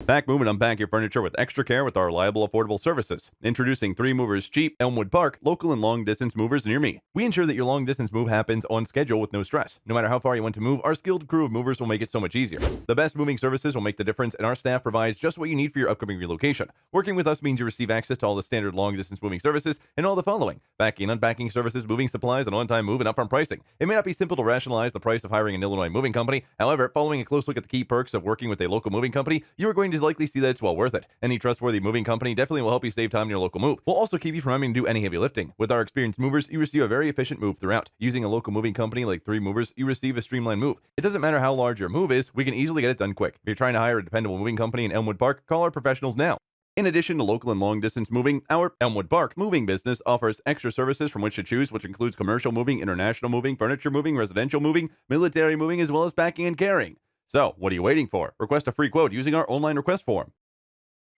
Pack, move, and unpack your furniture with extra care with our reliable, affordable services. Introducing 3 Movers Cheap, Elmwood Park, local and long distance movers near me. We ensure that your long distance move happens on schedule with no stress. No matter how far you want to move, our skilled crew of movers will make it so much easier. The best moving services will make the difference, and our staff provides just what you need for your upcoming relocation. Working with us means you receive access to all the standard long distance moving services and all the following: packing and unpacking services, moving supplies, and on time move and upfront pricing. It may not be simple to rationalize the price of hiring an Illinois moving company. However, following a close look at the key perks of working with a local moving company, you are going to likely see that it's well worth it. Any trustworthy moving company definitely will help you save time in your local move. We'll also keep you from having to do any heavy lifting. With our experienced movers, you receive a very efficient move throughout. Using a local moving company like 3 Movers, you receive a streamlined move. It doesn't matter how large your move is, we can easily get it done quick. If you're trying to hire a dependable moving company in Elmwood Park, call our professionals now. In addition to local and long distance moving, our Elmwood Park moving business offers extra services from which to choose, which includes commercial moving, international moving, furniture moving, residential moving, military moving, as well as packing and carrying. So, what are you waiting for? Request a free quote using our online request form.